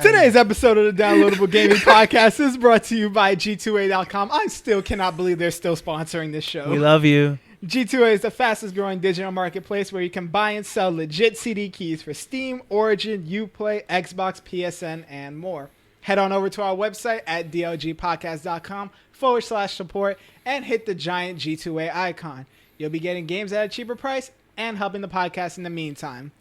Today's episode of the Downloadable Gaming Podcast is brought to you by G2A.com. I still cannot believe they're still sponsoring this show. We love you. G2A is the fastest growing digital marketplace where you can buy and sell legit CD keys for Steam, Origin, Uplay, Xbox, PSN, and more. Head on over to our website at dlgpodcast.com/support and hit the giant G2A icon. You'll be getting games at a cheaper price and helping the podcast in the meantime.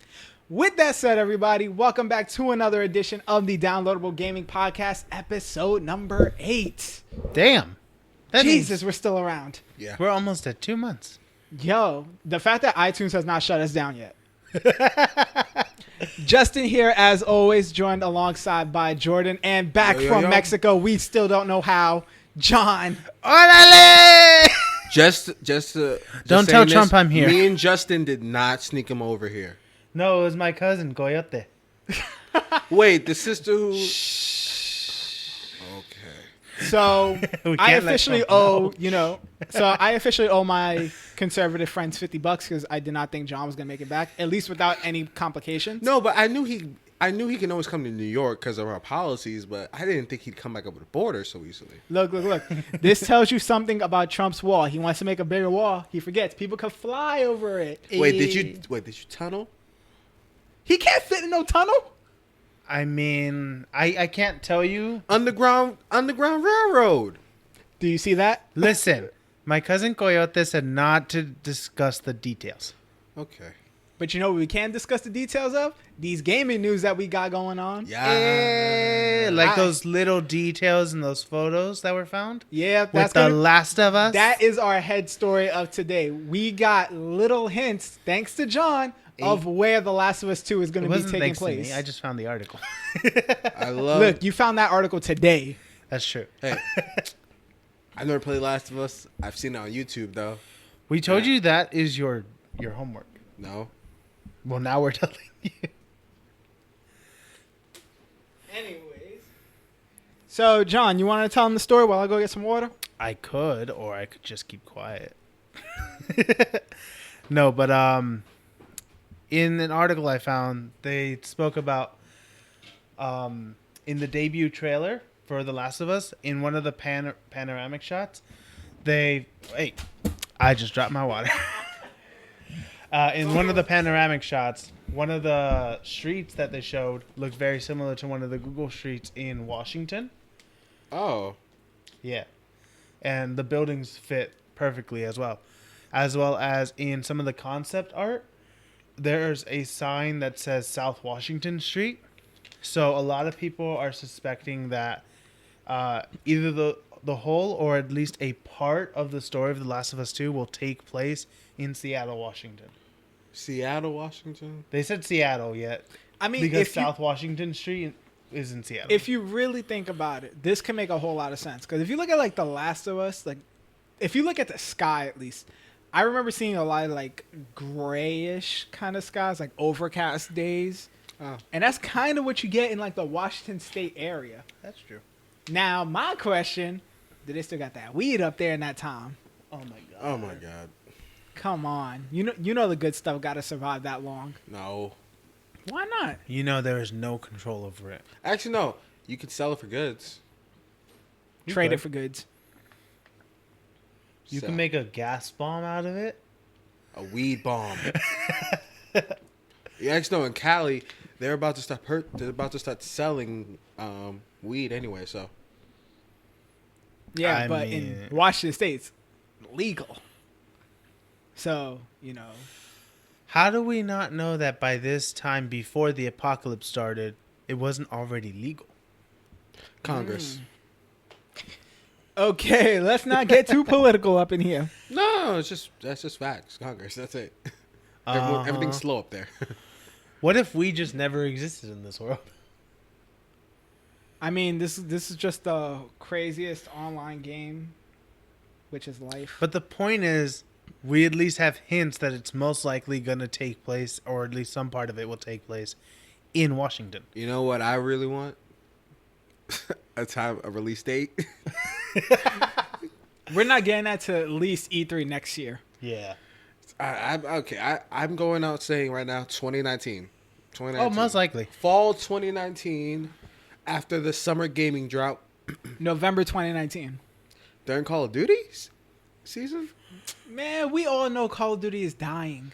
With that said, everybody, welcome back to another edition of the Downloadable Gaming Podcast, episode number 8. Damn. Jesus, we're still around. Yeah. We're almost at 2 months. Yo, the fact that iTunes has not shut us down yet. Justin here, as always, joined alongside by Jordan, and back from Mexico, we still don't know how, John. Orale! Just don't tell Trump I'm here. Me and Justin did not sneak him over here. No, it was my cousin, Coyote. Wait, the sister who... Okay. So, I officially owe my conservative friends $50 because I did not think John was going to make it back, at least without any complications. No, but I knew he can always come to New York because of our policies, but I didn't think he'd come back over the border so easily. Look. This tells you something about Trump's wall. He wants to make a bigger wall. He forgets. People can fly over it. Wait, did you tunnel? He can't fit in no tunnel. I mean, I can't tell you. Underground railroad. Do you see that? Listen, my cousin Coyote said not to discuss the details. Okay. But you know what we can discuss the details of? These gaming news that we got going on. Yeah. Those little details in those photos that were found? Yeah. With The Last of Us? That is our head story of today. We got little hints, thanks to John, of where The Last of Us 2 is going to be taking place. I just found the article. Look, you found that article today. That's true. Hey, I've never played Last of Us. I've seen it on YouTube, though. We told you that is your homework. No. Well, now we're telling you. Anyways. So, John, you want to tell him the story while I go get some water? I could, or I could just keep quiet. No, but in an article I found, they spoke about in the debut trailer for The Last of Us, in one of the panoramic shots, I just dropped my water. In one of the panoramic shots, one of the streets that they showed looked very similar to one of the Google streets in Washington. Oh. Yeah. And the buildings fit perfectly as well as in some of the concept art. There's a sign that says South Washington Street. So a lot of people are suspecting that either the whole or at least a part of the story of The Last of Us 2 will take place in Seattle, Washington. Seattle, Washington? They said Seattle yet. I mean, because South Washington Street is in Seattle. If you really think about it, this can make a whole lot of sense. Because if you look at The Last of Us, if you look at the sky at least, I remember seeing a lot of grayish kind of skies, overcast days. Oh. And that's kind of what you get in the Washington State area. That's true. Now, my question, do they still got that weed up there in that time? Oh my god. Oh my god. Come on. You know the good stuff got to survive that long. No. Why not? There is no control over it. Actually, no. You could sell it for goods. Trade it for goods. You can make a gas bomb out of it. A weed bomb. Yeah, actually, no. In Cali, they're about to start selling weed anyway. So. Yeah, but in Washington State, it's legal. So, How do we not know that by this time, before the apocalypse started, it wasn't already legal? Congress. Okay, let's not get too political up in here. No, that's just facts. Congress, that's it. Everything's slow up there. What if we just never existed in this world? I mean, this is just the craziest online game, which is life. But the point is, we at least have hints that it's most likely going to take place, or at least some part of it will take place, in Washington. You know what I really want? A release date. We're not getting that to at least E3 next year. Yeah. I'm going out saying right now 2019. Oh, most likely. Fall 2019. After the summer gaming drought November 2019. during Call of Duty season. Man, we all know Call of Duty is dying.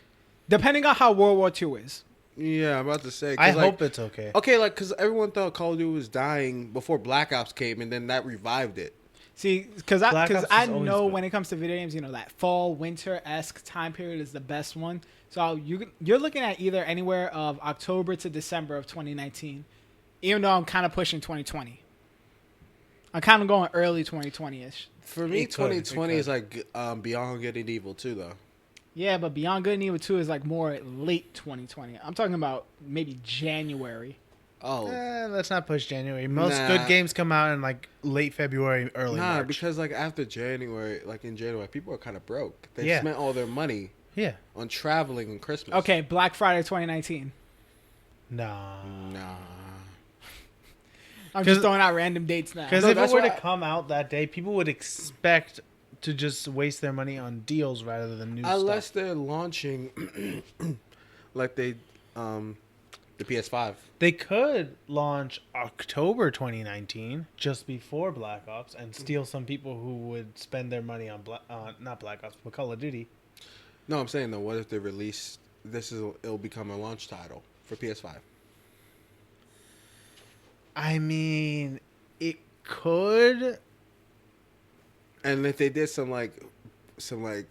Depending on how World War II is. Yeah, I'm about to say. I hope it's okay. Okay, like, because everyone thought Call of Duty was dying before Black Ops came, and then that revived it. See, because Black Ops I has always know been. when it comes to video games, that fall, winter-esque time period is the best one. So you're looking at either anywhere of October to December of 2019, even though I'm kind of pushing 2020. I'm kind of going early 2020-ish. For me, It could, 2020 is like Beyond Good and Evil 2, though. Yeah, but Beyond Good and Evil 2 is like more late 2020. I'm talking about maybe January. Oh. Let's not push January. Most Nah. good games come out in like late February, early Nah, March. because like after January, like in January, people are kind of broke. They Yeah. spent all their money Yeah. on traveling and Christmas. Okay, Black Friday 2019. Nah. Nah. I'm just 'Cause- throwing out random dates now. Because No, if it that's were to why- come out that day, people would expect to just waste their money on deals rather than new Unless stuff. they're launching like they the PS5. They could launch October 2019, just before Black Ops, and steal some people who would spend their money on not Black Ops, but Call of Duty. No, I'm saying though, what if they release it'll become a launch title for PS5? I mean, it could. And if they did some like Sony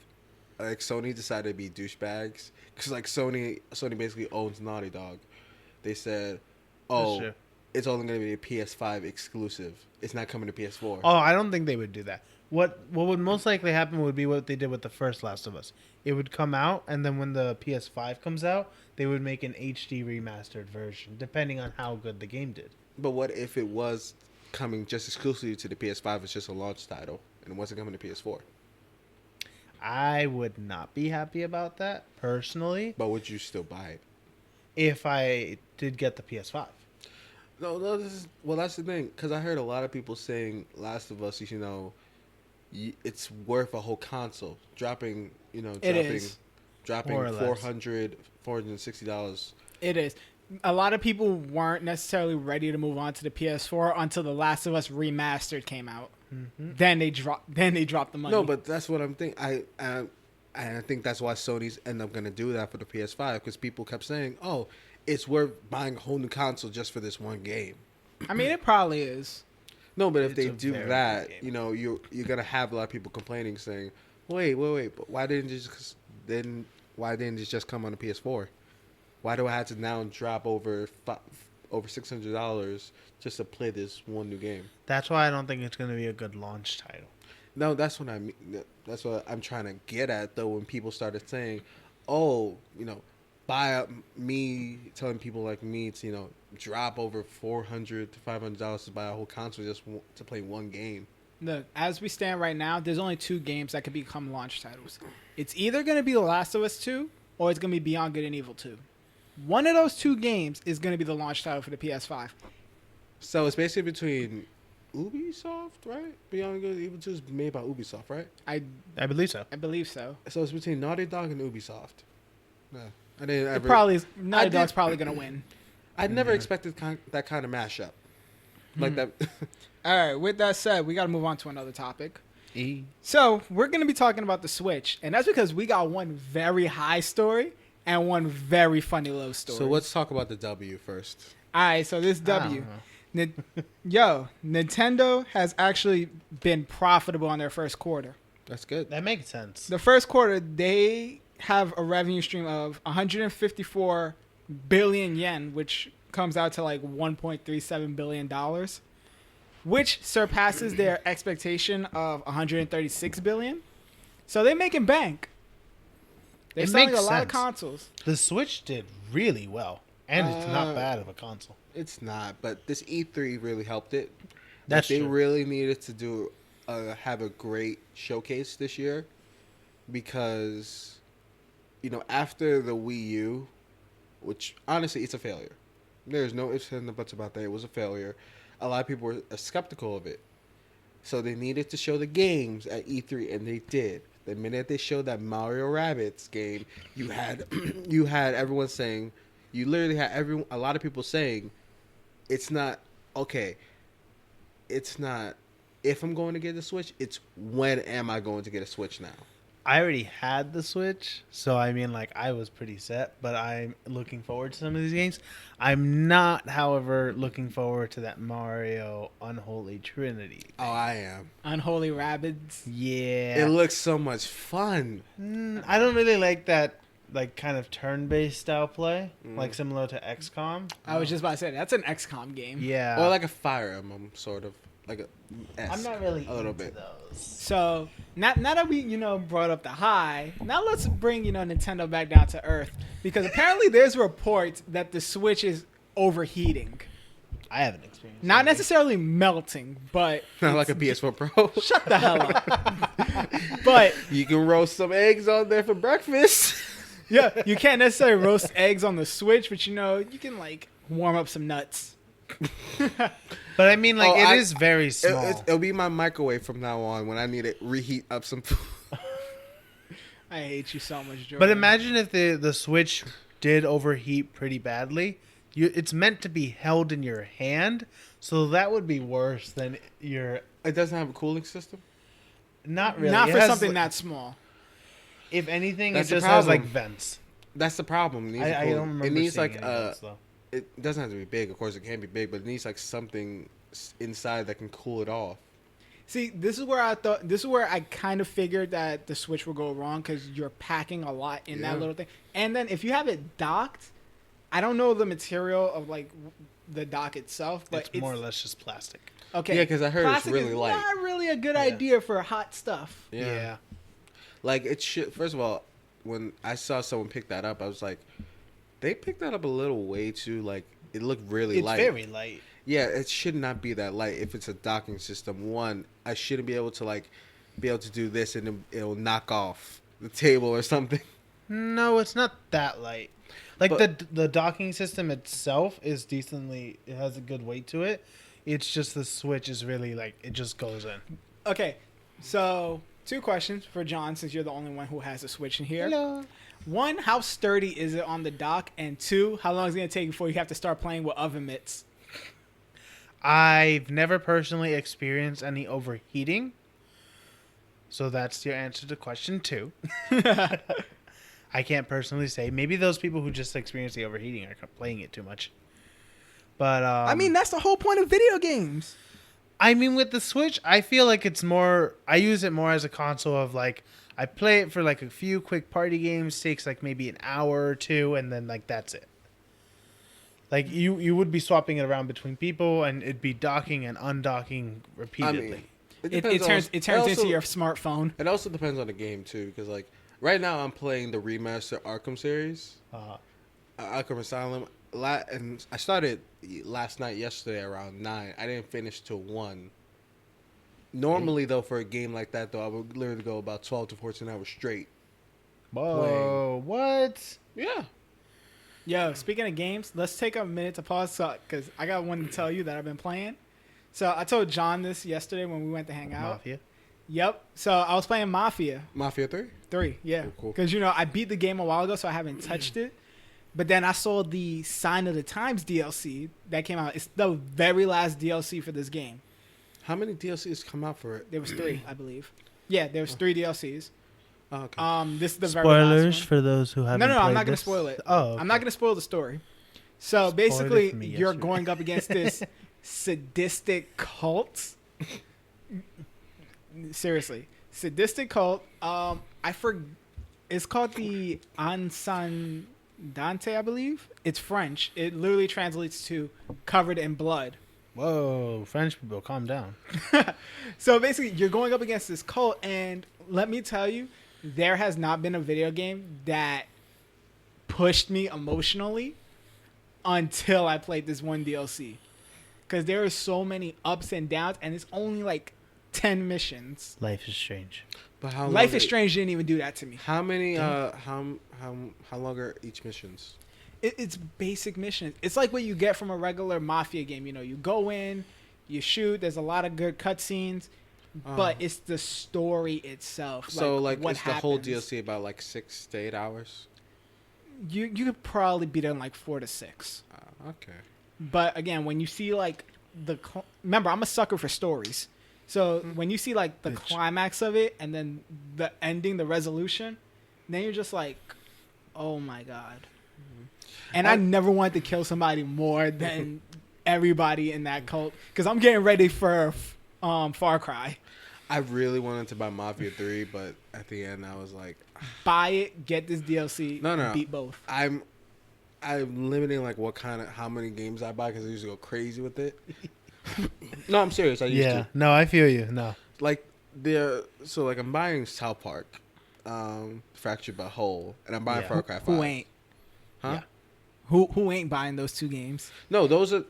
decided to be douchebags because like Sony basically owns Naughty Dog. They said, "Oh, Sure. it's only going to be a PS5 exclusive. It's not coming to PS4." Oh, I don't think they would do that. What would most likely happen would be what they did with the first Last of Us. It would come out, and then when the PS5 comes out, they would make an HD remastered version, depending on how good the game did. But what if it was coming just exclusively to the PS5? It's just a launch title and it wasn't coming to PS4. I would not be happy about that, personally, But would you still buy it? if I did get the PS5. No, that's the thing. Because I heard a lot of people saying Last of Us, it's worth a whole console. Dropping It is. More or less. $460. It is. A lot of people weren't necessarily ready to move on to the PS4 until The Last of Us Remastered came out. Mm-hmm. Then they dropped the money. No, but that's what I'm thinking. I think that's why Sony's end up going to do that for the PS5 because people kept saying, "Oh, it's worth buying a whole new console just for this one game." I mean, it probably is. No, but if It's they a do very that, good game. you're gonna have a lot of people complaining, saying, "Wait, but why didn't it just come on the PS4? Why do I have to now drop over $600 just to play this one new game?" That's why I don't think it's going to be a good launch title. No, that's what I mean. That's what I'm trying to get at, though. When people started saying, "Oh, buy up," me telling people like me to drop over $400 to $500 to buy a whole console just to play one game. Look, as we stand right now, there's only 2 games that could become launch titles. It's either going to be The Last of Us 2 or it's going to be Beyond Good and Evil 2. One of those 2 games is going to be the launch title for the PS5. So it's basically between Ubisoft, right? Beyond Good and Evil 2 is made by Ubisoft, right? I believe so. believe so. So it's between Naughty Dog and Ubisoft. Yeah, I didn't It ever. probably is. Naughty did- Dog's probably going to win. I never expected that kind of mashup, like that. All right, with that said, we got to move on to another topic. E. So we're going to be talking about the Switch, and that's because we got one very high story and one very funny low story. So let's talk about the W first. All right, so this I W. don't Nintendo has actually been profitable on their first quarter. That's good. That makes sense. The first quarter, they have a revenue stream of 154 billion yen, which comes out to like $1.37 billion, which surpasses their expectation of 136 billion. So they're making bank. They're It selling makes a lot of sense. consoles. The Switch did really well, and it's not bad of a console. It's not, but this E3 really helped it. That's they true. really needed to have a great showcase this year because, after the Wii U, which honestly it's a failure. There's no ifs and buts about that. It was a failure. A lot of people were skeptical of it, so they needed to show the games at E3, and they did. The minute they showed that Mario Rabbids game, you had everyone saying, you literally had a lot of people saying, it's not okay, it's not if I'm going to get a Switch, it's when am I going to get a Switch now? I already had the Switch, so I mean, like, I was pretty set, but I'm looking forward to some of these games. I'm not, however, looking forward to that Mario Unholy Trinity. Oh, I am. Unholy Rabbids. Yeah. It looks so much fun. I don't really like that, like, kind of turn-based style play, like similar to XCOM. I was just about to say, that's an XCOM game. Yeah. Or like a Fire Emblem, sort of. Like I'm not really a little into bit. those. So, now that we, brought up the high, now let's bring, Nintendo back down to earth. Because apparently there's reports that the Switch is overheating. I haven't experienced Not that. necessarily melting, but... Not like a PS4 Pro. Shut the hell up. But... You can roast some eggs on there for breakfast. Yeah, you can't necessarily roast eggs on the Switch, but, you can, like, warm up some nuts. But I mean, like, Oh, it is very small. It'll be my microwave from now on when I need to reheat up some food. I hate you so much, Jordan. But imagine if the Switch did overheat pretty badly. It's meant to be held in your hand, so that would be worse than your... It doesn't have a cooling system? Not really. Not It for has, something like, that small. If anything, That's it the just has, like, problem. vents. That's the problem. It needs a I cooling- don't remember It needs seeing like any vents, though. It doesn't have to be big. Of course, it can be big, but it needs like something inside that can cool it off. See, this is where I kind of figured that the Switch will go wrong because you're packing a lot in that Yeah. little thing. And then if you have it docked, I don't know the material of like the dock itself, but It's more or less just plastic. okay. Yeah, 'cause I heard it's plastic really is light. Not really a good Yeah. idea for hot stuff. Yeah. Like it should. First of all, when I saw someone pick that up, I was like, they picked that up a little way too. Like it looked really It's light. very light. Yeah, it should not be that light. If it's a docking system, one, I shouldn't be able to do this and then it'll knock off the table or something. No, it's not that light. Like, But- the docking system itself is decently... It has a good weight to it. It's just the Switch is really, like, it just goes in. Okay, so 2 questions for John since you're the only one who has a Switch in here. Hello. 1, how sturdy is it on the dock? And 2, how long is it going to take before you have to start playing with oven mitts? I've never personally experienced any overheating. So that's your answer to question 2. I can't personally say. Maybe those people who just experience the overheating are playing it too much. But I mean, that's the whole point of video games. I mean, with the Switch, I feel like it's more... I use it more as a console of, like... I play it for, like, a few quick party games. Takes, like, maybe an hour or 2. And then, like, that's it. Like, you would be swapping it around between people. And it'd be docking and undocking repeatedly. It turns into your smartphone. It also depends on the game too, because like right now I'm playing the remaster Arkham series, Arkham Asylum. And I started last night, yesterday around 9. I didn't finish till 1. Normally though, for a game like that though, I would literally go about 12 to 14 hours straight. Whoa, what? Yeah. Yo, speaking of games, let's take a minute to pause because I got one to tell you that I've been playing. So I told John this yesterday when we went to hang out. Mafia? Yep. So I was playing Mafia Mafia 3? 3. Yeah. Cool. Because, I beat the game a while ago, so I haven't touched it. But then I saw the Sign of the Times DLC that came out. It's the very last DLC for this game. How many DLCs come out for it? There was 3, I believe. Yeah, there was 3 DLCs. Oh, okay. This is the very last Spoilers one. for those who haven't No, I'm played not going to this? spoil it. Oh, okay. I'm not going to spoil the story. So Spoiled it basically, for me you're yesterday. going up against this sadistic cult. Seriously, sadistic cult. It's called the Ansandante, I believe. It's French. It literally translates to covered in blood. Whoa, French people, calm down. So basically, you're going up against this cult, and let me tell you, there has not been a video game that pushed me emotionally until I played this one DLC. Because there are so many ups and downs, and it's only like 10 missions. Life is strange. But how Life long is Strange didn't even do that to me. How many? How long are each missions? It's basic missions. It's like what you get from a regular Mafia game. You go in, you shoot. There's a lot of good cutscenes, but it's the story itself. So what is the whole happens. DLC about like 6 to 8 hours? You could probably beat it in like 4 to 6. Okay. But again, when you see like remember, I'm a sucker for stories. So when you see like the Bitch. climax of it and then the ending, the resolution, then you're just like, oh my god. And I never wanted to kill somebody more than everybody in that cult because I'm getting ready for Far Cry. I really wanted to buy Mafia 3, but at the end I was like, Buy it, get this DLC, No. beat both. I'm limiting like how many games I buy because I usually go crazy with it. No, I'm serious. I used to. No, I feel you. No. Like I'm buying South Park, Fractured but Whole, and I'm buying Yeah. Far Cry 5. Who ain't? Huh? Yeah. Who ain't buying those two games? No, those are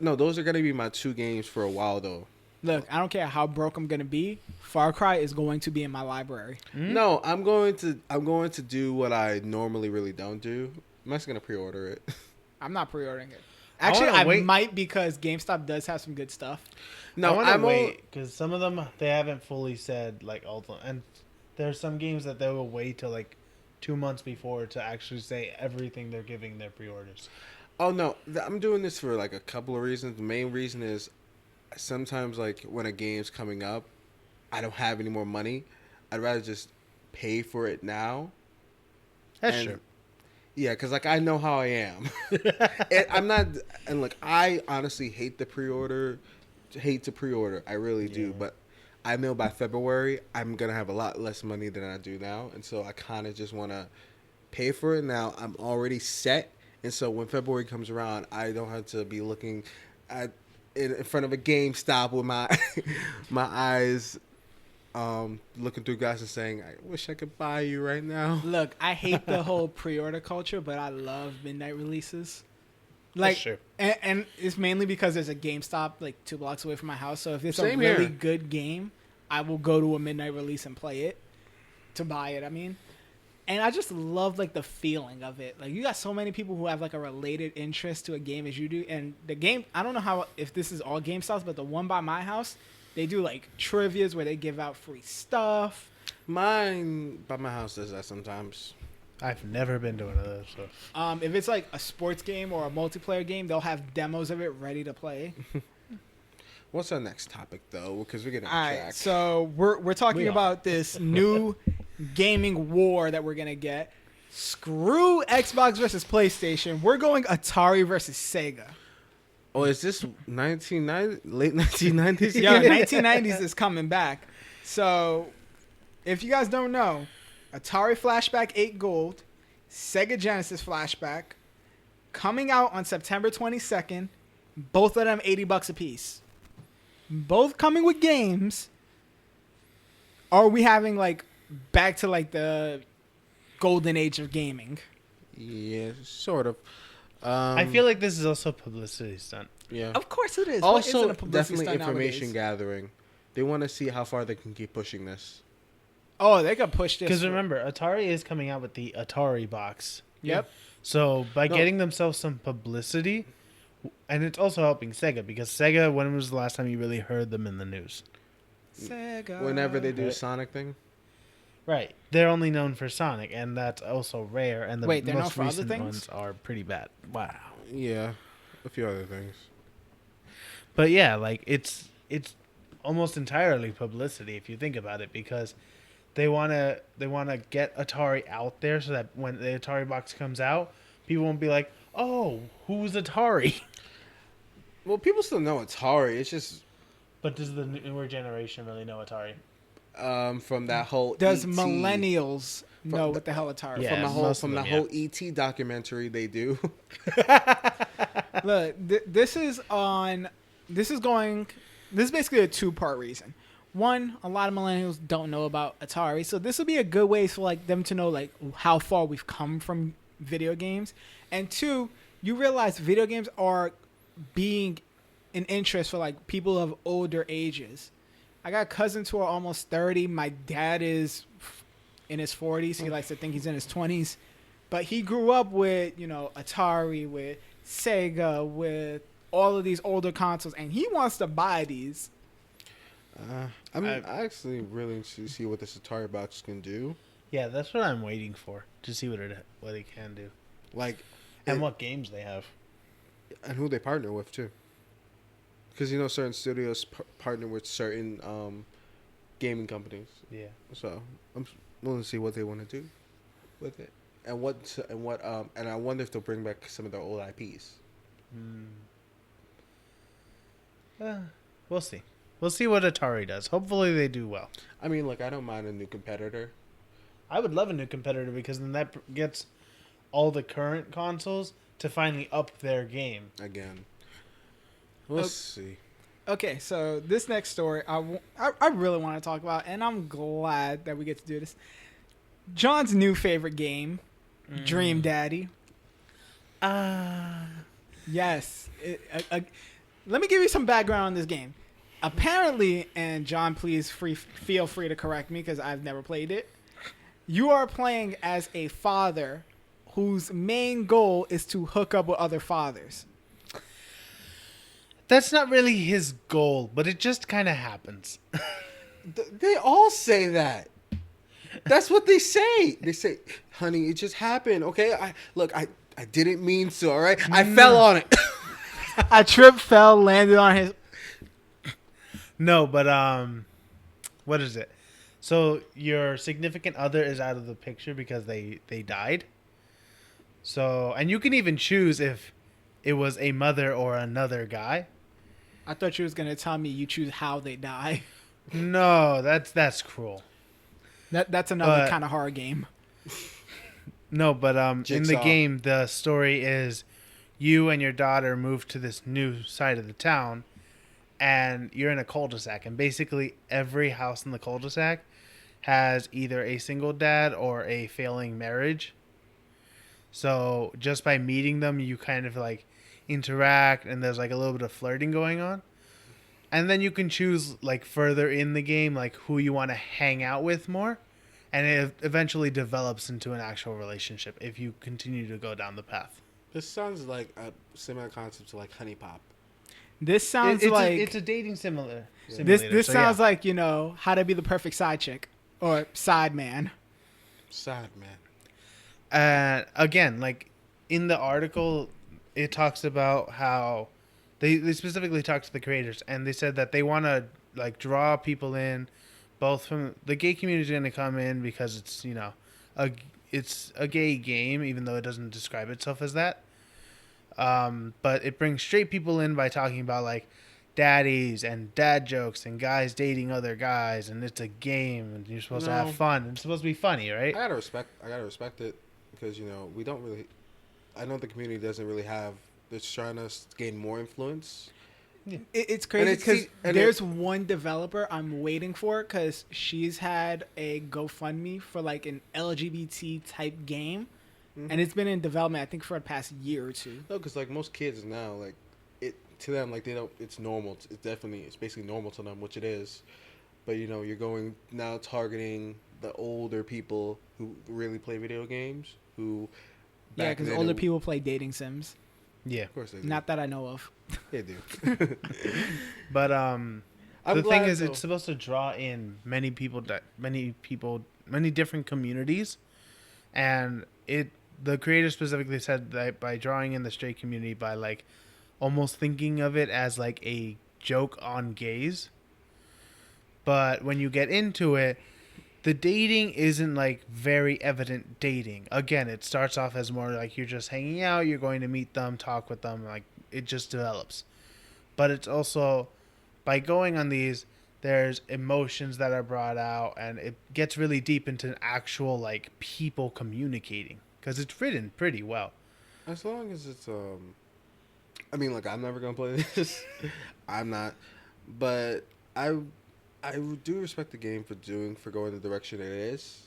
gonna be my two games for a while though. Look, I don't care how broke I'm gonna be. Far Cry is going to be in my library. No, I'm going to do what I normally really don't do. I'm just gonna pre-order it. I'm not pre-ordering it. I Actually, wanna I wait. might because GameStop does have some good stuff. No, I want to I'm wait because some of them they haven't fully said like all the, and there's some games that they will wait till like 2 months before to actually say everything they're giving their pre-orders. Oh no, I'm doing this for like a couple of reasons. The main reason is sometimes like when a game's coming up, I don't have any more money. I'd rather just pay for it now. That's And- true. Yeah, because like I know how I am. And I'm not, and like I honestly hate to pre-order. I really do. Yeah. But I know by February I'm gonna have a lot less money than I do now, and so I kind of just want to pay for it now. I'm already set, and so when February comes around, I don't have to be looking at in front of a GameStop with my my eyes looking through glass and saying, I wish I could buy you right now. Look, I hate the whole pre-order culture, but I love midnight releases. Like, true. and it's mainly because there's a GameStop like 2 blocks away from my house. So if it's Same a really here. good game, I will go to a midnight release and play it to buy it. I mean, and I just love like the feeling of it. Like you got so many people who have like a related interest to a game as you do, and the game. I don't know how if this is all GameStops, but the one by my house, they do like trivias where they give out free stuff. Mine by my house does that sometimes. I've never been to one of those. So. If it's like a sports game or a multiplayer game, they'll have demos of it ready to play. What's our next topic though? Because we're getting All off right, track. so we're talking We are. about this new gaming war that we're gonna get. Screw Xbox versus PlayStation. We're going Atari versus Sega. Oh, is this 1990 late 1990s? Yo, 1990s is coming back. So, if you guys don't know, Atari Flashback 8 Gold, Sega Genesis Flashback, coming out on September 22nd. Both of them $80 a piece. Both coming with games. Are we having like back to like the golden age of gaming? Yeah, sort of. I feel like this is also a publicity stunt. Yeah. Of course it is. What isn't Also, a publicity definitely stunt information nowadays? gathering. They want to see how far they can keep pushing this. Oh, they could push this. Because remember, Atari is coming out with the Atari box. Yep. So by No. getting themselves some publicity, and it's also helping Sega, because Sega, when was the last time you really heard them in the news? Sega. Whenever they do a Right. Sonic thing. Right. They're only known for Sonic, and that's also rare, and the Wait, they're known most for other recent things? ones are pretty bad. Wow. Yeah, a few other things. But yeah, like it's almost entirely publicity if you think about it, because they wanna get Atari out there so that when the Atari box comes out, people won't be like, "Oh, who's Atari?" Well, people still know Atari. It's just But does the newer generation really know Atari? from that whole Does ET millennials know what the hell Atari is? Yeah, most of them, whole ET documentary they do. Look, this is basically a 2-part reason. One, a lot of millennials don't know about Atari, so this would be a good way for like them to know like how far we've come from video games. And two, you realize video games are being an interest for like people of older ages. I got cousins who are almost 30. My dad is in his 40s. He likes to think he's in his 20s. But he grew up with, Atari, with Sega, with all of these older consoles, and he wants to buy these. I'm actually really interested to see what this Atari box can do. Yeah, that's what I'm waiting for, to see what it can do Like, and what games they have. and who they partner with too. because certain studios partner with certain gaming companies. Yeah. So I'm willing to see what they want to do with it, and and I wonder if they'll bring back some of their old IPs. We'll see. We'll see what Atari does. Hopefully they do well. I mean, look, I don't mind a new competitor. I would love a new competitor because then that gets all the current consoles to finally up their game. Again. We'll see. Okay, so this next story I really want to talk about, and I'm glad that we get to do this. John's new favorite game, Dream Daddy. Yes. Let me give you some background on this game. Apparently, and John, please feel free to correct me because I've never played it. You are playing as a father whose main goal is to hook up with other fathers. That's not really his goal, but it just kind of happens. They all say that. That's what they say. They say, honey, it just happened, okay? I didn't mean to, all right? I fell on it. I tripped, fell, landed on his... No, but, what is it? So your significant other is out of the picture because they died. So, and you can even choose if it was a mother or another guy. I thought you was going to tell me you choose how they die. No, that's cruel. That's another kind of horror game. No, but Jigsaw. in the game, the story is you and your daughter move to this new side of the town, and you're in a cul-de-sac, and basically every house in the cul-de-sac has either a single dad or a failing marriage. So just by meeting them, you kind of like interact, and there's like a little bit of flirting going on. And then you can choose like further in the game, like who you want to hang out with more. And it eventually develops into an actual relationship if you continue to go down the path. This sounds like a similar concept to like Honey Pop. This sounds it's a dating simulator. This sounds like, how to be the perfect side chick or side man. Sad man. Again, like in the article, it talks about how they specifically talked to the creators, and they said that they want to like draw people in, both from the gay community is going to come in because it's it's a gay game, even though it doesn't describe itself as that. But it brings straight people in by talking about like daddies and dad jokes and guys dating other guys, and it's a game and you're supposed to have fun. It's supposed to be funny, right? I gotta respect it because we don't really. I know the community doesn't really have. They're trying to gain more influence. Yeah. It's crazy because there's one developer I'm waiting for because she's had a GoFundMe for like an LGBT type game, and it's been in development I think for the past year or two. No, because like most kids now, like it to them, like they don't. It's normal. It's basically normal to them, which it is. But you're going now targeting the older people who really play video games. Yeah, because older people play dating sims. Yeah, of course they do. Not that I know of. They do. But the thing is, it's supposed to draw in many different communities, and the creator specifically said that by drawing in the straight community, by like almost thinking of it as like a joke on gays. But when you get into it, the dating isn't like very evident dating. Again, it starts off as more like you're just hanging out, you're going to meet them, talk with them, like it just develops. But it's also by going on these, there's emotions that are brought out, and it gets really deep into actual like people communicating because it's written pretty well. As long as it's I mean, like I'm never gonna play this. I'm not, but I do respect the game for going the direction it is,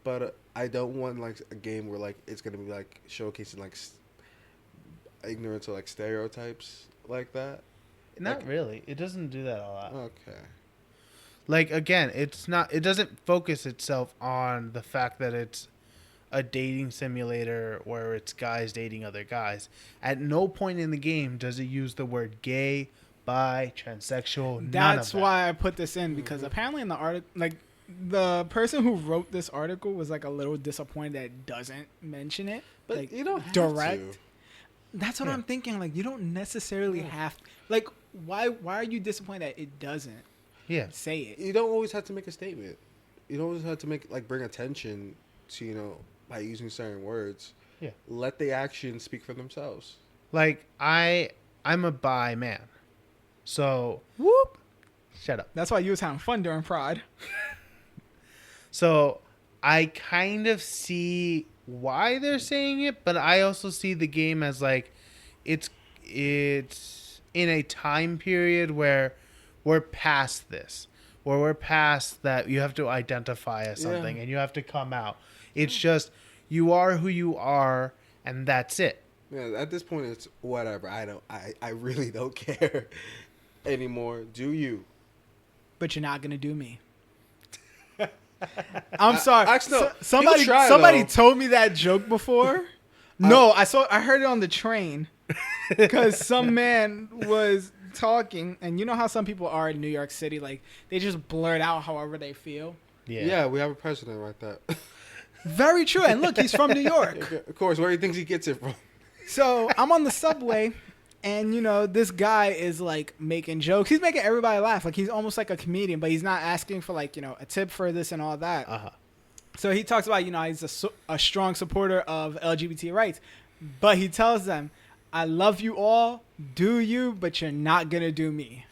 but I don't want like a game where like it's gonna be like showcasing like ignorance or like stereotypes like that. Not like, really. It doesn't do that a lot. Okay. Like again, it's not. It doesn't focus itself on the fact that it's a dating simulator where it's guys dating other guys. At no point in the game does it use the word gay, bi, transsexual. That's why I put this in because apparently in the article, like the person who wrote this article was like a little disappointed that it doesn't mention it. But like, you don't have direct. to. That's what I'm thinking. Like you don't necessarily have like why are you disappointed that it doesn't Yeah. say it? You don't always have to make a statement. You don't always have to bring attention to, by using certain words. Yeah. Let the actions speak for themselves. Like I'm a bi man. So Whoop. shut up. That's why you was having fun during Pride. So I kind of see why they're saying it, but I also see the game as like it's in a time period where we're past this, where we're past that you have to identify as something and you have to come out. It's just you are who you are, and that's it. Yeah, at this point, it's whatever. I really don't care anymore. Do you? But you're not gonna do me. I'm sorry. Actually, no. Somebody He'll try, somebody though. told me that joke before. No, I heard it on the train because some man was talking, and you know how some people are in New York City, like they just blurt out however they feel. Yeah, we have a president like that. Very true. And look, he's from New York. Of course, where do you think he gets it from? So I'm on the subway, and this guy is like making jokes. He's making everybody laugh. Like he's almost like a comedian, but he's not asking for like a tip for this and all that. Uh-huh. So he talks about he's a strong supporter of LGBT rights, but he tells them, "I love you all, do you? But you're not gonna do me."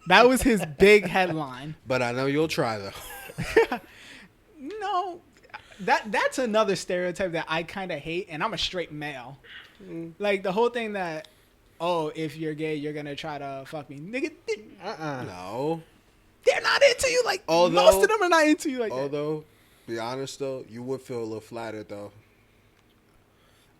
That was his big headline. But I know you'll try though. No, that's another stereotype that I kind of hate, and I'm a straight male. Like the whole thing that, if you're gay, you're gonna try to fuck me, nigga. No. They're not into you like. Although- most of them are not into you like that. Although, be honest though, you would feel a little flattered though.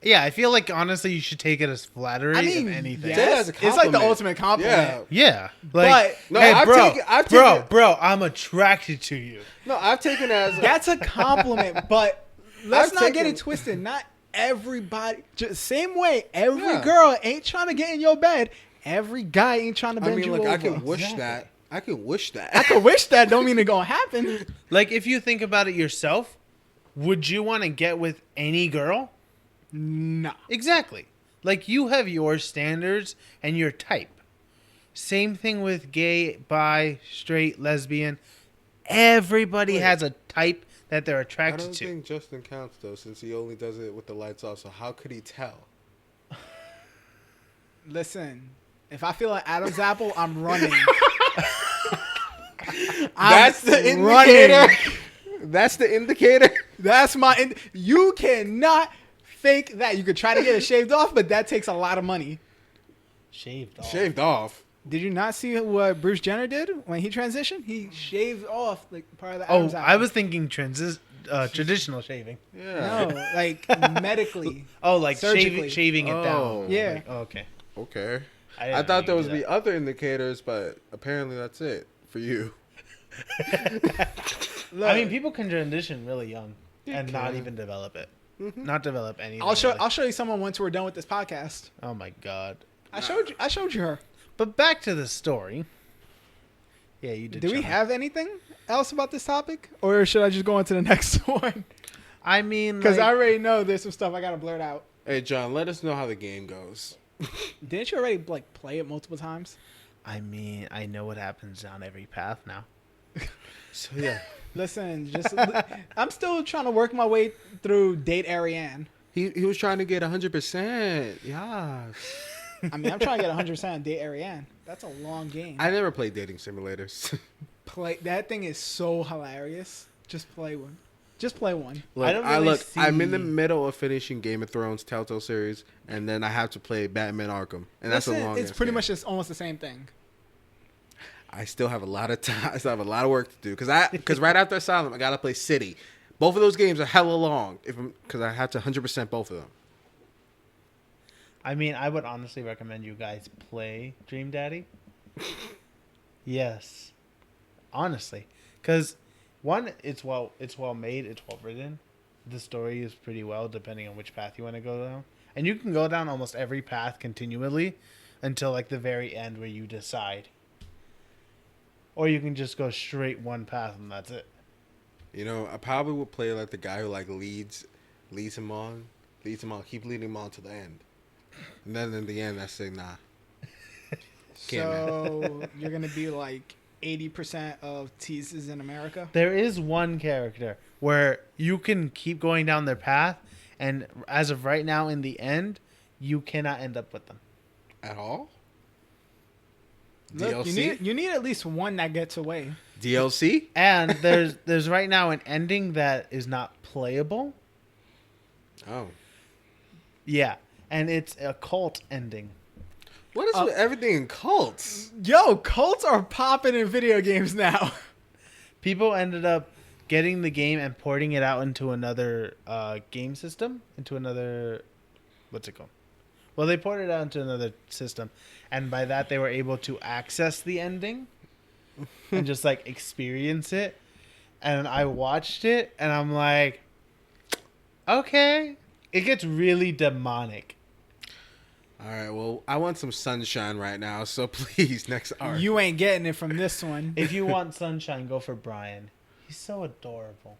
Yeah, I feel like honestly you should take it as flattery, I mean, if anything. yes, Take it as a it's like the compliment. ultimate compliment. Yeah. Yeah. Like, But- No, hey, I've taken- bro, I'm attracted to you. No, I've taken it as That's a compliment, but let's I've not get taken- it twisted. Not everybody, just same way. Every Yeah. girl ain't trying to get in your bed. Every guy ain't trying to bend I mean, you like over. I can wish Exactly. that. I can wish that. I could wish that. Don't mean it gonna happen. Like if you think about it yourself, would you want to get with any girl? No. Exactly. Like you have your standards and your type. Same thing with gay, bi, straight, lesbian. Everybody has a type that they're I attracted don't to. think Justin counts though, since he only does it with the lights off. So how could he tell? Listen, if I feel an Adam's apple, I'm running. That's the indicator. That's the indicator. That's my. You cannot fake that. You could try to get it shaved off, but that takes a lot of money. Shaved off. Shaved off. Did you not see what Bruce Jenner did when he transitioned? He shaved off like part of the Adam's apple. I was thinking traditional shaving. Yeah. No, like medically. Oh, like Surgically. shaving it Oh. down. Yeah. Like, okay. Okay. I I didn't thought know there you was did be that. other indicators, but apparently that's it for you. Look, I mean, people can transition really young They and not can. even develop it. Mm-hmm. Not develop anything. I'll show really. you someone once we're done with this podcast. Oh my god. I showed you her. But back to the story. Yeah, you did. Do we show me. have anything else about this topic, or should I just go on to the next one? I mean, Because like, I already know there's some stuff I gotta blurt out. Hey, John, let us know how the game goes. Didn't you already like play it multiple times? I mean, I know what happens down every path now. So yeah, Listen, I'm still trying to work my way through Date Ariane. he was trying to get 100%. Yes. I mean, I'm trying to get 100% on Date Ariane. That's a long game. I never played dating simulators. Play that thing is so hilarious. Just play one. Just play one. Look, I don't really I'm in the see- middle of finishing Game of Thrones Telltale series, and then I have to play Batman Arkham, and that's Listen, a long. it's ass pretty game. much just almost the same thing. I still have a lot of time. I still have a lot of work to do because right after Asylum, I gotta play City. Both of those games are hella long because I have to 100% both of them. I mean, I would honestly recommend you guys play Dream Daddy. Yes, honestly, because one, it's well made, it's well written. The story is pretty well, depending on which path you want to go down, and you can go down almost every path continually until like the very end where you decide, or you can just go straight one path and that's it. You know, I probably would play like the guy who like leads him on, keep leading him on to the end, and then in the end, I say nah. Can't So you're gonna be like 80% of teases in America. There is one character where you can keep going down their path, and as of right now, in the end, you cannot end up with them. At all? Look, DLC? you need at least one that gets away. DLC? And there's right now an ending that is not playable. Oh. Yeah, and it's a cult ending. What is with everything in cults? Yo, cults are popping in video games now. People ended up getting the game and porting it out into another game system, into another, what's it called? Well, they ported it out into another system, and by that they were able to access the ending and just like experience it. And I watched it, and I'm like, okay, it gets really demonic. All right, well, I want some sunshine right now, so please, next arc. You ain't getting it from this one. If you want sunshine, go for Brian. He's so adorable.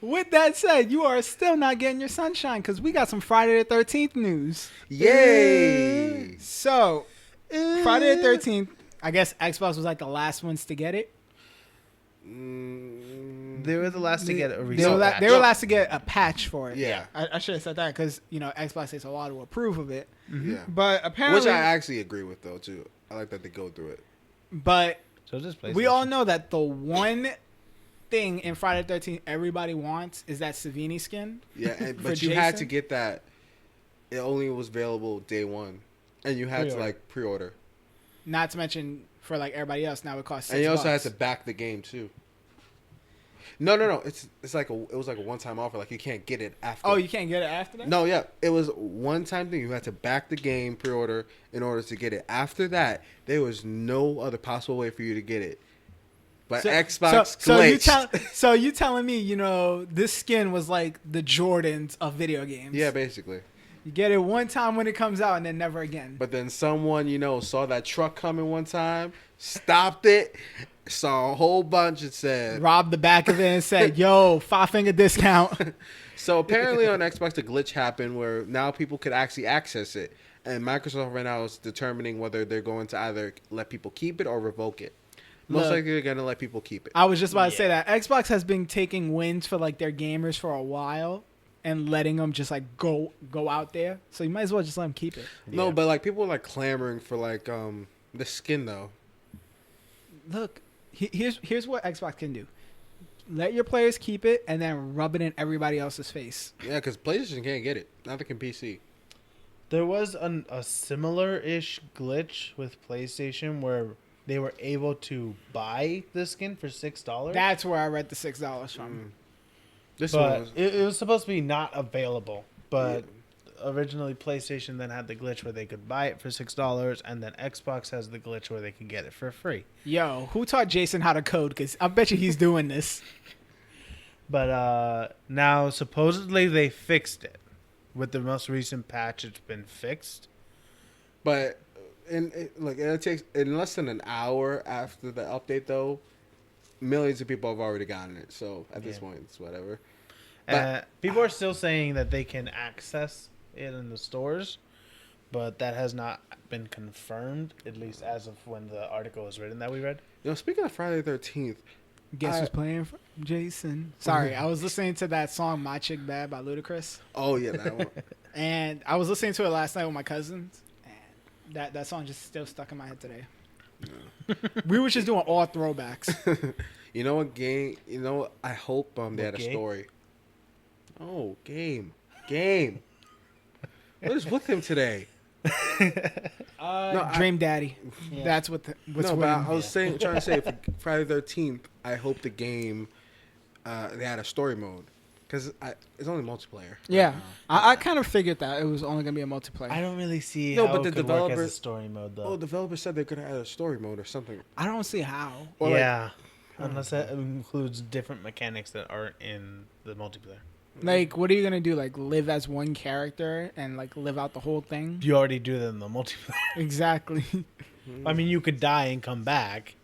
With that said, you are still not getting your sunshine because we got some Friday the 13th news. Yay! So, Friday the 13th, I guess Xbox was like the last ones to get it. They were the last to get a They resale were, patch. they were last to get a patch for it. Yeah. I should have said that because, Xbox takes a while to approve of it. Yeah. But apparently... Which I actually agree with, though, too. I like that they go through it. But So just we all know that the one thing in Friday the 13th everybody wants is that Savini skin. Yeah, but For you had Jason? to get that. It only was available day one. And you had Pre-order. to, like, pre-order. Not to mention for like everybody else now it costs $6. And you also had to back the game, too. No. It's like it was like a one-time offer. Like, you can't get it after. Oh, you can't get it after that? No, yeah. It was one-time thing. You had to back the game, pre-order, in order to get it. After that, there was no other possible way for you to get it. But Xbox glitched. So you telling me, this skin was like the Jordans of video games. Yeah, basically. You get it one time when it comes out and then never again. But then someone, saw that truck coming one time, stopped it, saw a whole bunch and said... Robbed the back of it and said, yo, 5-finger discount. So apparently on Xbox, a glitch happened where now people could actually access it. And Microsoft right now is determining whether they're going to either let people keep it or revoke it. Most Look, likely they're going to let people keep it. I was just about to say that. Xbox has been taking wins for like their gamers for a while and letting them just like go out there. So you might as well just let them keep it. No, but like people are like clamoring for like the skin though. Look, here's what Xbox can do. Let your players keep it and then rub it in everybody else's face. Yeah, because PlayStation can't get it. Neither can PC. There was a similar-ish glitch with PlayStation where they were able to buy the skin for $6. That's where I read the $6 from. This one But was, it was supposed to be not available. But originally PlayStation then had the glitch where they could buy it for $6, and then Xbox has the glitch where they can get it for free. Yo, who taught Jason how to code? Because I bet you he's doing this. But now supposedly they fixed it. With the most recent patch, it's been fixed. but it takes in less than an hour after the update though. Millions of people have already gotten it. So at this point, it's whatever. People are still saying that they can access it in the stores, but that has not been confirmed, at least as of when the article was written that we read. Speaking of Friday the 13th, Guess who's playing for Jason? Sorry, I was listening to that song "My Chick Bad" by Ludacris, oh yeah, that one. and I was listening to it last night with my cousins, and that song just still stuck in my head today. We were just doing all throwbacks. You know what game? You know what? I hope they had a game? story. Oh, game. What is with him today? Dream Daddy. Yeah. That's what's No, with but him. I was trying to say for Friday the 13th, I hope the game they had a story mode because it's only multiplayer. Yeah, I kind of figured that it was only gonna be a multiplayer. I don't really see No, how but it the could work as a developers- story mode, though. Oh, developers said they could add a story mode or something. I don't see how. Or yeah, unless that includes different mechanics that aren't in the multiplayer. Like, what are you gonna do? Like, live as one character and like live out the whole thing? You already do that in the multiplayer. Exactly. I mean, you could die and come back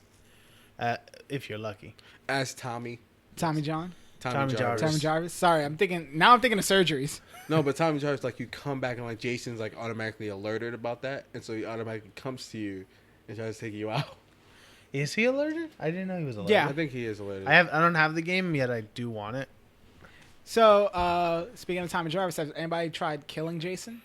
if you're lucky. As Tommy Tommy John. Tommy Jarvis. Tommy Jarvis. Sorry, I'm thinking of surgeries. No, but Tommy Jarvis, like, you come back and, like, Jason's, like, automatically alerted about that. And so he automatically comes to you and tries to take you out. Is he alerted? I didn't know he was alerted. Yeah. I think he is alerted. I don't have the game yet. I do want it. So, speaking of Tommy Jarvis, has anybody tried killing Jason?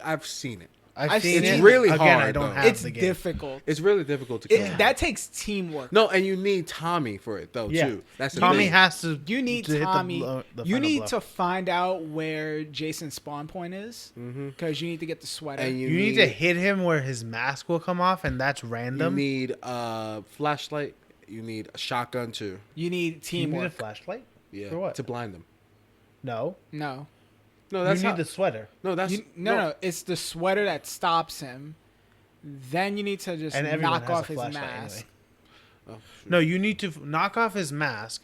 I've seen it. I've seen seen it. it. Really Again, hard, I don't though. have It's the game. difficult. It's really difficult to kill him. That takes teamwork. No, and you need Tommy for it, though, Yeah. too. That's the Tommy thing. has to. You need to hit the Tommy. the You final need blow. to find out where Jason's spawn point is, because you need to get the sweater. And You need to hit him where his mask will come off, and that's You random. need a flashlight. You need a shotgun, too. You need You need a teamwork. flashlight. Yeah. For what? To blind them. No. No. No, that's you need how, the sweater. No, that's... No, it's the sweater that stops him. Then you need to just And everyone knock has off a his flashlight mask. anyway. Oh, shoot. No, you need to knock off his mask.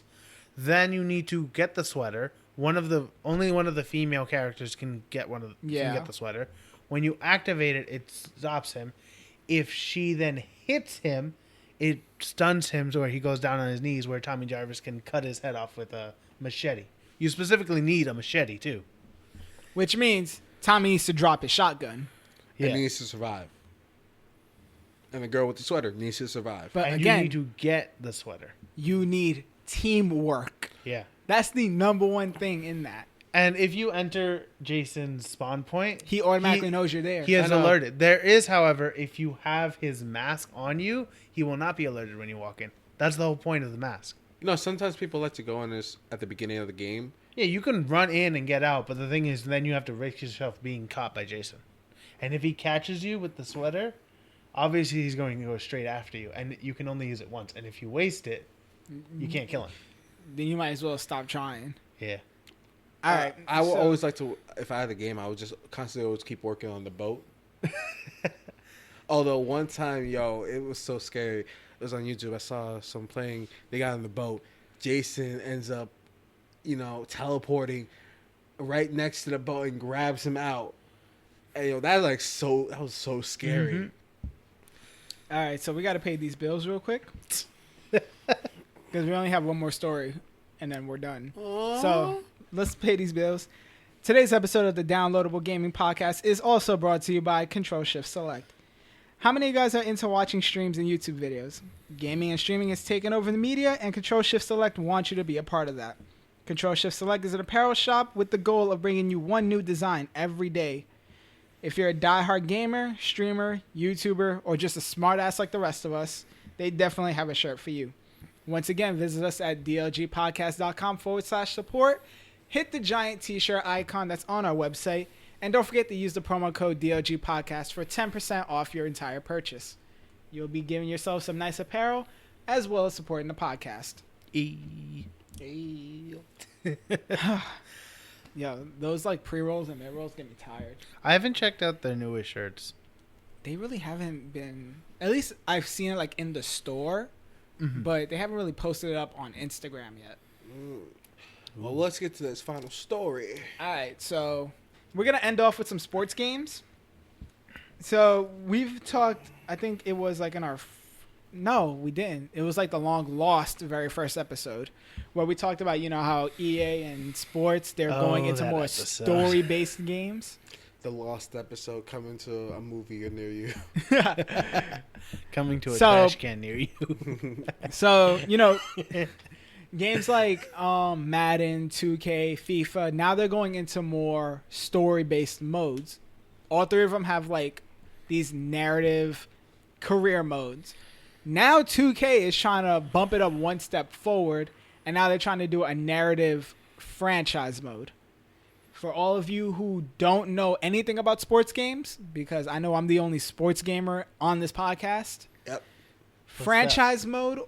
Then you need to get the sweater. Only one of the female characters can get can get the sweater. When you activate it, it stops him. If she then hits him, it stuns him to where he goes down on his knees, where Tommy Jarvis can cut his head off with a machete. You specifically need a machete too. Which means Tommy needs to drop his shotgun. Yeah. It needs to survive. And the girl with the sweater needs to survive. But And again, you need to get the sweater. you need teamwork. Yeah. That's the number one thing in that. And if you enter Jason's spawn point, He automatically knows you're there. he is I know. alerted. There is, however, if you have his mask on you, he will not be alerted when you walk in. That's the whole point of the mask. Sometimes people like to go on this at the beginning of the game. Yeah, you can run in and get out, but the thing is, then you have to risk yourself being caught by Jason. And if he catches you with the sweater, obviously he's going to go straight after you, and you can only use it once. And if you waste it, you can't kill him. Then you might as well stop trying. Yeah. All right. I would so- always like to, if I had a game, I would just constantly always keep working on the boat. Although one time, it was so scary. It was on YouTube. I saw some playing. They got on the boat. Jason ends up, teleporting right next to the boat and grabs him out. And that was so scary. Mhm. All right, so we got to pay these bills real quick. Because we only have one more story, and then we're done. So let's pay these bills. Today's episode of the Downloadable Gaming Podcast is also brought to you by Control Shift Select. How many of you guys are into watching streams and YouTube videos? Gaming and streaming has taken over the media, and Control Shift Select wants you to be a part of that. Control Shift Select is an apparel shop with the goal of bringing you one new design every day. If you're a diehard gamer, streamer, YouTuber, or just a smartass like the rest of us, they definitely have a shirt for you. Once again, visit us at dlgpodcast.com/support. Hit the giant t-shirt icon that's on our website. And don't forget to use the promo code DLGPodcast for 10% off your entire purchase. You'll be giving yourself some nice apparel, as well as supporting the podcast. Yo, those pre-rolls and mid-rolls get me tired. I haven't checked out their newest shirts. They really haven't been... At least I've seen it in the store, but they haven't really posted it up on Instagram yet. Well, let's get to this final story. All right, so we're going to end off with some sports games. So we've talked, I think it was in our... No, we didn't. It was the long lost very first episode where we talked about, how EA and sports, they're going into that more episode. story-based games. The lost episode coming to a movie near you. Coming to a So- trash can near you. So, games like Madden, 2K, FIFA, now they're going into more story-based modes. All three of them have these narrative career modes. Now 2K is trying to bump it up one step forward, and now they're trying to do a narrative franchise mode. For all of you who don't know anything about sports games, because I know I'm the only sports gamer on this podcast, Yep. franchise mode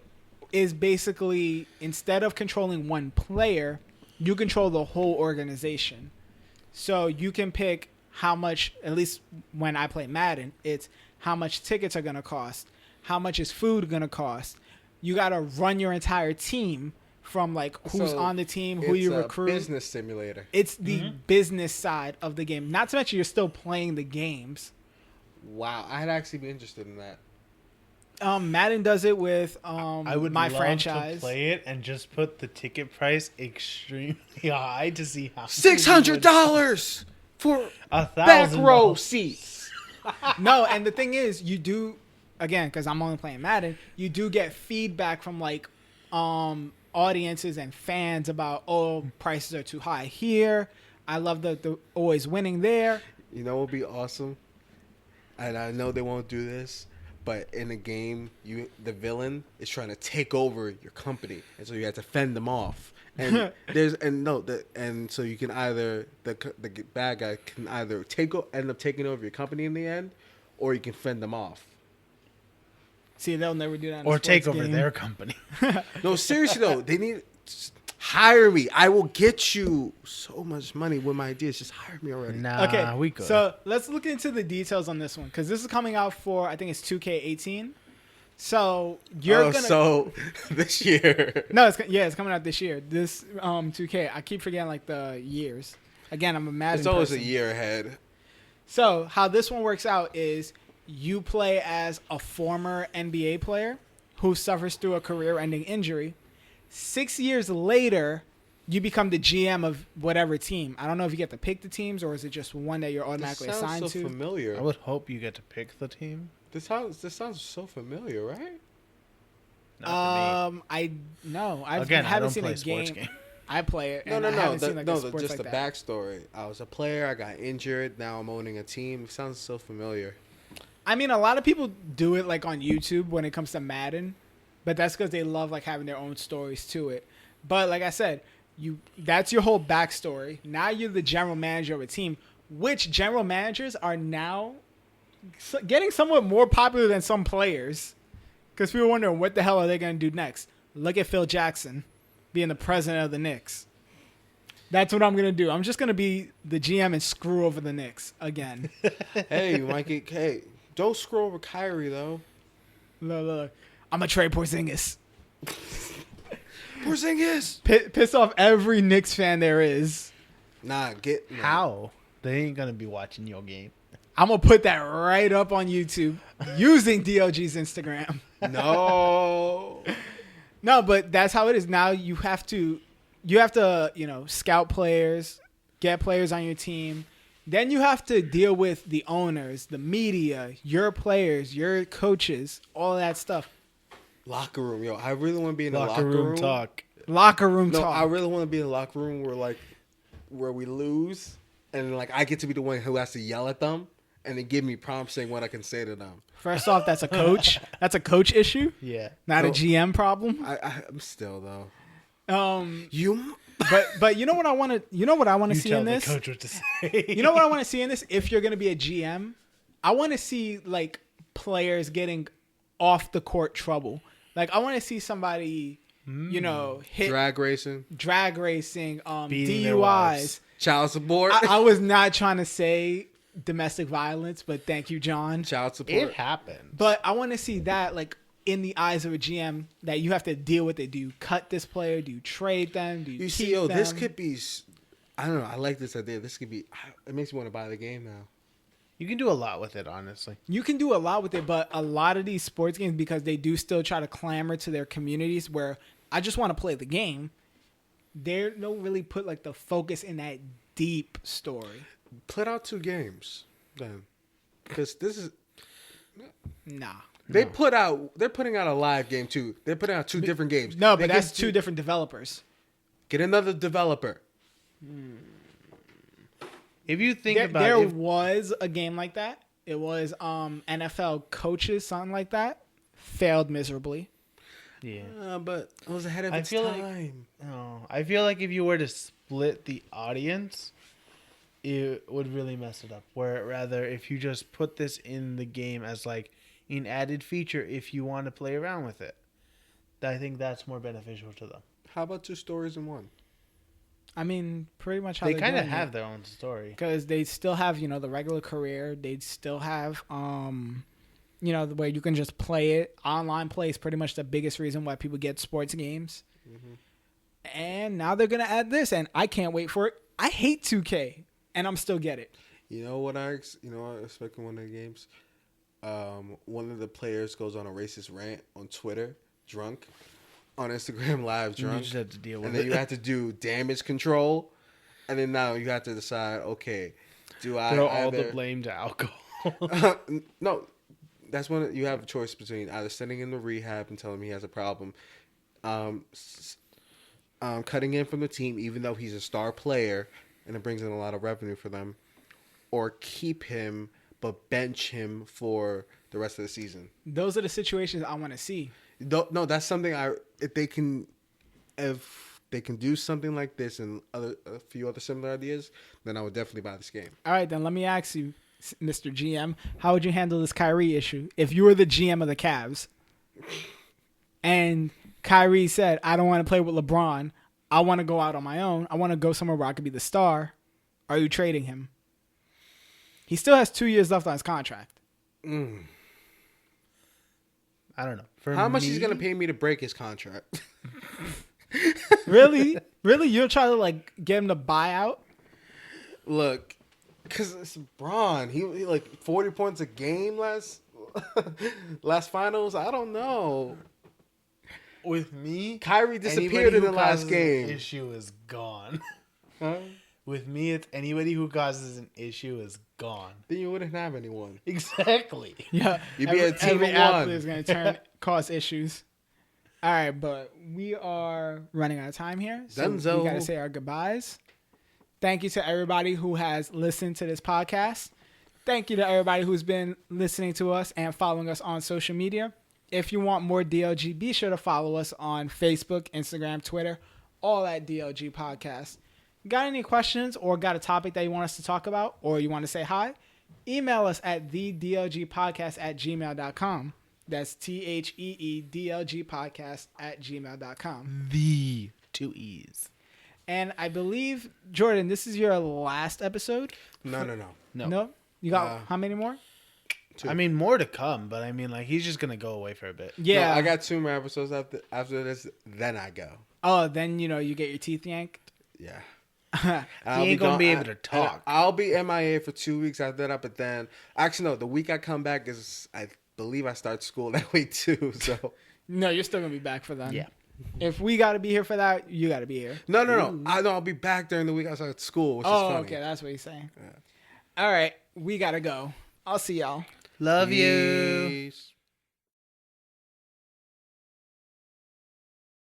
is basically, instead of controlling one player, you control the whole organization. So you can pick how much, at least when I play Madden, it's how much tickets are going to cost, how much is food going to cost. You got to run your entire team from who's So on the team, who you recruit. It's a business simulator. It's the business side of the game. Not to mention you're still playing the games. Wow, I'd actually be interested in that. Madden does it with I would my love franchise. to play it and just put the ticket price extremely high to see how $600 for back $1,000 row seats. No, and the thing is, you do again because I'm only playing Madden. You do get feedback from like audiences and fans about prices are too high here. I love the always winning there. You know what would be awesome? And I know they won't do this, but in a game, the villain is trying to take over your company, and so you have to fend them off. And so you can either the bad guy can either end up taking over your company in the end, or you can fend them off. See, they'll never do that. In or a take sports over game. their company. No, seriously though, they need hire me. I will get you so much money with my ideas. Just hire me already. Nah, Okay, we could. so let's look into the details on this one because this is coming out for I think it's 2K18. So you're gonna so this year. no, it's coming out this year. This 2K. I keep forgetting like the years. Again, I'm a Madden It's always person. a year ahead. So how this one works out is you play as a former NBA player who suffers through a career-ending injury. 6 years later, you become the GM of whatever team. I don't know if you get to pick the teams or is it just one that you're automatically This sounds assigned so to. familiar. I would hope you get to pick the team. This sounds so familiar, right? Not to me. I Again, I haven't don't seen play a sports game. game. I play it. No, and I haven't seen like a sports just like the that. backstory. I was a player. I got injured. Now I'm owning a team. It sounds so familiar. I mean, a lot of people do it like on YouTube when it comes to Madden, but that's because they love like having their own stories to it. But like I said, that's your whole backstory. Now you're the general manager of a team, which general managers are now getting somewhat more popular than some players because people are wondering what the hell are they going to do next. Look at Phil Jackson being the president of the Knicks. That's what I'm going to do. I'm just going to be the GM and screw over the Knicks again. Hey, you might get. Hey, don't screw over Kyrie though. Look. I'm going to trade Porzingis. Porzingis. Piss off every Knicks fan there is. Nah, How? They ain't gonna be watching your game. I'm going to put that right up on YouTube using DLG's Instagram. No. No, but that's how it is. Now you have to, scout players, get players on your team. Then you have to deal with the owners, the media, your players, your coaches, all that stuff. Locker room, yo. I really want to be in the Locker room talk. Locker room No, talk. I really want to be in the locker room where we lose, and like I get to be the one who has to yell at them, and then give me prompts saying what I can say to them. First off, that's a coach. That's a coach issue, Yeah. not a No. GM problem. I'm still though. You. But you know what I want to. You know what I want to You see tell in the this. coach what to say. You know what I want to see in this? If you're going to be a GM, I want to see like players getting off the court trouble. Like I want to see somebody, hit Drag racing, racing, Beating their DUIs. wives. child support, I was not trying to say domestic violence, but thank you, John. child support. It happens. But I want to see that like in the eyes of a GM that you have to deal with it. Do you cut this player? Do you trade them? Do you You keep see, yo, them? this could be. I don't know. I like this idea. This could be. It makes me want to buy the game now. You can do a lot with it, honestly. You can do a lot with it, but a lot of these sports games, because they do still try to clamor to their communities where I just want to play the game, they don't really put like the focus in that deep story. Put out 2 games then, because this is. Nah. They're putting out a live game too. They're putting out 2 different games. No, They but that's get 2 different developers. Get another developer. If you think There, about there it, was a game like that. It was NFL coaches, something like that. Failed miserably. yeah. But it was ahead of I its feel like- time. No, I feel like if you were to split the audience, it would really mess it up. Where rather, if you just put this in the game as like an added feature, if you want to play around with it, I think that's more beneficial to them. How about 2 stories in one? I mean, pretty much how They they're kind of doing have it. their own story. Because they still have, the regular career. They'd still have, the way you can just play it. Online play is pretty much the biggest reason why people get sports games. Mm-hmm. And now they're going to add this, and I can't wait for it. I hate 2K, and I'm still get it. You know what I expect in one of the games? one of the players goes on a racist rant on Twitter, drunk, on Instagram Live, drunk. You just have to deal with and it. then you have to do damage control, and then now you have to decide, okay, do I Throw all either... the blame to alcohol. No, that's when you have a choice between either sending him to rehab and telling him he has a problem, cutting him from the team even though he's a star player and it brings in a lot of revenue for them, or keep him but bench him for the rest of the season. Those are the situations I want to see. No, that's something if they can do something like this and a few other similar ideas, then I would definitely buy this game. All right, then let me ask you, Mr. GM, how would you handle this Kyrie issue if you were the GM of the Cavs and Kyrie said, I don't want to play with LeBron. I want to go out on my own. I want to go somewhere where I could be the star. Are you trading him? He still has 2 years left on his contract. I don't know. How much he's gonna pay me to break his contract? Really? Really? You'll try to get him to buy out? Look, because it's Braun. He like 40 points a game last finals. I don't know. With me, Kyrie disappeared in the last game. An issue is gone. Huh? With me, it's anybody who causes an issue is gone. Then you wouldn't have anyone. Exactly. Yeah. You'd be a team every of athlete one. is going to cause issues. All right, but we are running out of time here. So Dunzo. we got to say our goodbyes. Thank you to everybody who has listened to this podcast. Thank you to everybody who's been listening to us and following us on social media. If you want more DLG, be sure to follow us on Facebook, Instagram, Twitter, all at DLG Podcast. Got any questions or got a topic that you want us to talk about or you want to say hi? Email us at thedlgpodcast@gmail.com. That's TheeDLGpodcast@gmail.com. The 2 E's. And I believe, Jordan, this is your last episode? No. No? You got how many more? 2. I mean, more to come, but I mean, he's just going to go away for a bit. Yeah. No, I got 2 more episodes after this. Then I go. Oh, then, you get your teeth yanked? Yeah. He ain't going to be able to talk. I'll be MIA for 2 weeks after that, but then... Actually, no. The week I come back is... I believe I start school that way, too, so... No, you're still going to be back for that. Yeah. If we got to be here for that, you got to be here. No. I'll be back during the week I start school, which is funny. Okay. That's what he's saying. Yeah. All right. We got to go. I'll see y'all. Love you. Peace.